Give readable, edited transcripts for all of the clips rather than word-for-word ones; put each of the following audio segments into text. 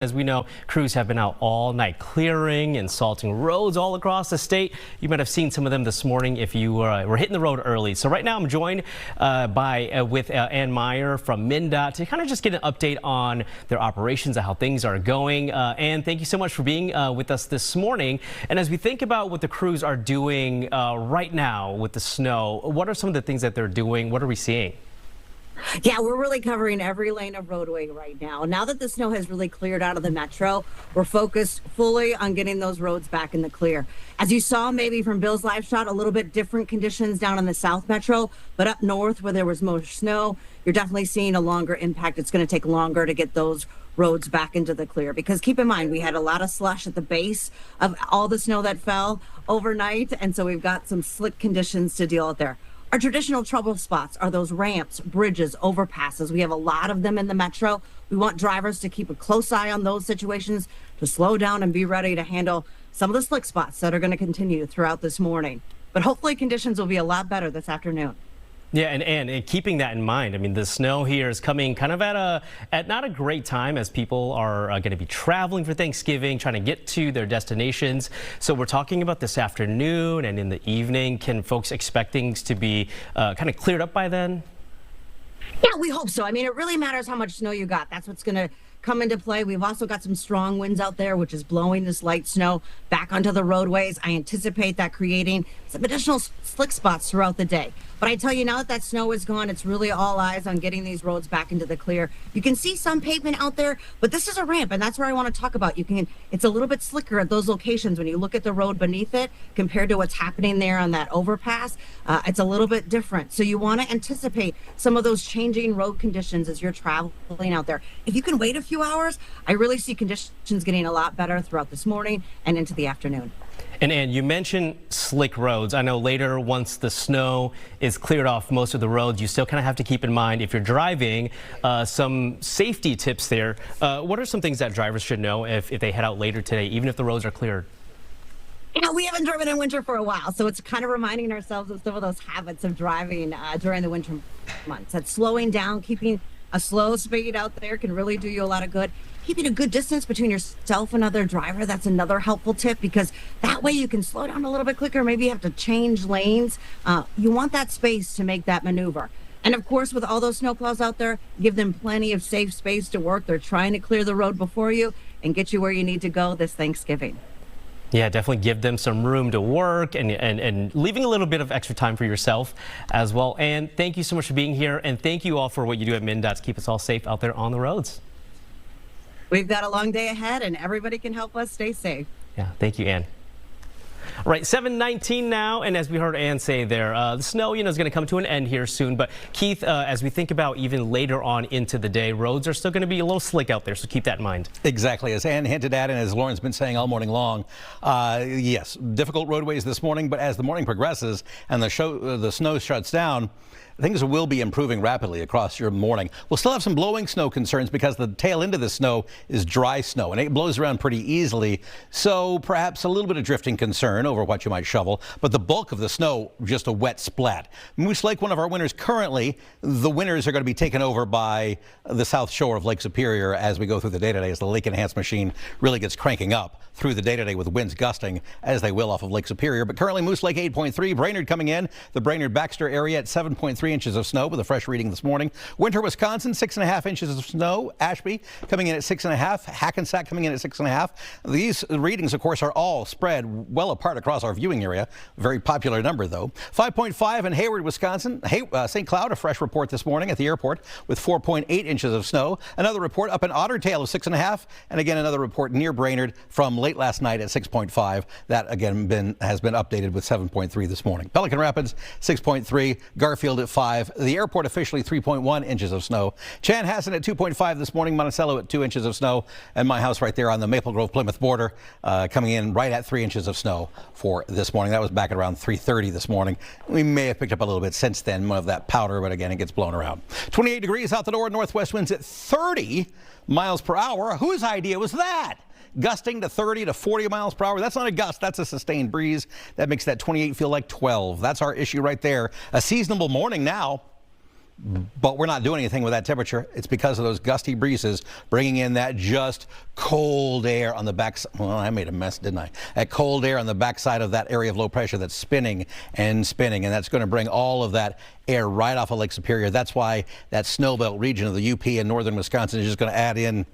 As we know, crews have been out all night clearing and salting roads all across the state. You might have seen some of them this morning if you were hitting the road early. So right now I'm joined with Ann Meyer from MnDOT to kind of just get an update on their operations and how things are going. Ann, thank you so much for being with us this morning. And as we think about what the crews are doing right now with the snow, what are some of the things that they're doing? What are we seeing? Yeah, we're really covering every lane of roadway right now. Now that the snow has really cleared out of the metro, we're focused fully on getting those roads back in the clear. As you saw maybe from Bill's live shot, a little bit different conditions down in the South Metro, but up north where there was more snow, you're definitely seeing a longer impact. It's going to take longer to get those roads back into the clear, because keep in mind, we had a lot of slush at the base of all the snow that fell overnight, and so we've got some slick conditions to deal with there. Our traditional trouble spots are those ramps, bridges, overpasses. We have a lot of them in the metro. We want drivers to keep a close eye on those situations, to slow down and be ready to handle some of the slick spots that are going to continue throughout this morning. But hopefully conditions will be a lot better this afternoon. Yeah, and keeping that in mind, I mean, the snow here is coming kind of at not a great time, as people are going to be traveling for Thanksgiving, trying to get to their destinations. So we're talking about this afternoon and in the evening. Can folks expect things to be kind of cleared up by then? Yeah, we hope so. I mean, it really matters how much snow you got. That's what's going to come into play. We've also got some strong winds out there, which is blowing this light snow back onto the roadways. I anticipate that creating some additional slick spots throughout the day. But I tell you, now that that snow is gone, it's really all eyes on getting these roads back into the clear. You can see some pavement out there, but this is a ramp, and that's where I want to talk about. It's a little bit slicker at those locations when you look at the road beneath it compared to what's happening there on that overpass. It's a little bit different. So you want to anticipate some of those changing road conditions as you're traveling out there. If you can wait a few hours, I really see conditions getting a lot better throughout this morning and into the afternoon. And Ann, you mentioned slick roads. I know later, once the snow is cleared off most of the roads, you still kind of have to keep in mind, if you're driving, some safety tips there. What are some things that drivers should know if they head out later today, even if the roads are cleared? You know, we haven't driven in winter for a while, so it's kind of reminding ourselves of some of those habits of driving during the winter months. That slowing down, keeping a slow speed out there can really do you a lot of good. Keeping a good distance between yourself and another driver, that's another helpful tip, because that way you can slow down a little bit quicker. Maybe you have to change lanes. You want that space to make that maneuver. And of course, with all those snowplows out there, give them plenty of safe space to work. They're trying to clear the road before you and get you where you need to go this Thanksgiving. Yeah, definitely give them some room to work and leaving a little bit of extra time for yourself as well. And thank you so much for being here. And thank you all for what you do at MnDOT to keep us all safe out there on the roads. We've got a long day ahead, and everybody can help us stay safe. Yeah, thank you, Ann. All right, 7:19 now, and as we heard Ann say there, the snow, is going to come to an end here soon. But Keith, as we think about even later on into the day, roads are still going to be a little slick out there, so keep that in mind. Exactly, as Ann hinted at, and as Lauren's been saying all morning long, yes, difficult roadways this morning. But as the morning progresses and the snow shuts down, things will be improving rapidly across your morning. We'll still have some blowing snow concerns because the tail end of the snow is dry snow, and it blows around pretty easily. So perhaps a little bit of drifting concern over what you might shovel, but the bulk of the snow, just a wet splat. Moose Lake, one of our winners currently, the winners are going to be taken over by the south shore of Lake Superior as we go through the day today, as the Lake Enhance machine really gets cranking up through the day today with winds gusting as they will off of Lake Superior. But currently Moose Lake 8.3, Brainerd coming in, the Brainerd-Baxter area at 7.3 inches of snow with a fresh reading this morning. Winter, Wisconsin, 6.5 inches of snow. Ashby coming in at 6.5. Hackensack coming in at 6.5. These readings, of course, are all spread well apart across our viewing area. Very popular number, though. 5.5 in Hayward, Wisconsin. St. Cloud, a fresh report this morning at the airport with 4.8 inches of snow. Another report up in Otter Tail of 6.5. And again, another report near Brainerd from late last night at 6.5. That, again, has been updated with 7.3 this morning. Pelican Rapids, 6.3. Garfield at 5. The airport officially 3.1 inches of snow. Chanhassen at 2.5 this morning. Monticello at 2 inches of snow. And my house right there on the Maple Grove-Plymouth border coming in right at 3 inches of snow for this morning. That was back at around 3:30 this morning. We may have picked up a little bit since then of that powder, but again, it gets blown around. 28 degrees out the door. Northwest winds at 30 miles per hour. Whose idea was that? Gusting to 30 to 40 miles per hour. That's not a gust. That's a sustained breeze. That makes that 28 feel like 12. That's our issue right there. A seasonable morning now. But we're not doing anything with that temperature. It's because of those gusty breezes bringing in that just cold air on the back. Well, I made a mess, didn't I? That cold air on the backside of that area of low pressure that's spinning and spinning, and that's going to bring all of that air right off of Lake Superior. That's why that snowbelt region of the UP and northern Wisconsin is just going to add in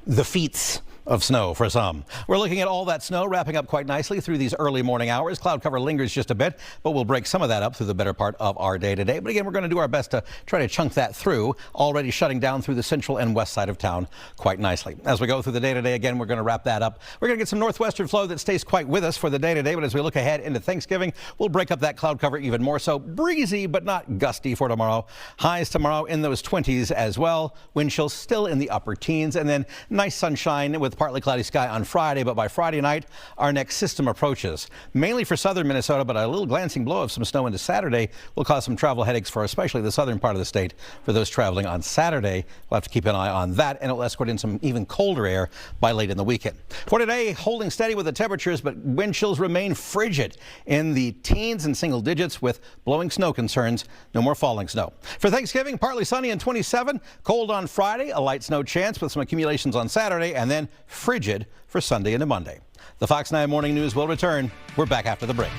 the feet of snow for some. We're looking at all that snow wrapping up quite nicely through these early morning hours. Cloud cover lingers just a bit, but we'll break some of that up through the better part of our day today. But again, we're going to do our best to try to chunk that through, already shutting down through the central and west side of town quite nicely. As we go through the day today, again, we're going to wrap that up. We're going to get some northwestern flow that stays quite with us for the day today, but as we look ahead into Thanksgiving, we'll break up that cloud cover even more so. Breezy, but not gusty for tomorrow. Highs tomorrow in those 20s as well. Wind chills still in the upper teens, and then nice sunshine with partly cloudy sky on Friday, but by Friday night, our next system approaches. Mainly for southern Minnesota, but a little glancing blow of some snow into Saturday will cause some travel headaches for especially the southern part of the state. For those traveling on Saturday, we'll have to keep an eye on that, and it'll escort in some even colder air by late in the weekend. For today, holding steady with the temperatures, but wind chills remain frigid in the teens and single digits with blowing snow concerns. No more falling snow. For Thanksgiving, partly sunny and 27, cold on Friday, a light snow chance with some accumulations on Saturday, and then frigid for Sunday into Monday. The Fox 9 Morning News will return. We're back after the break.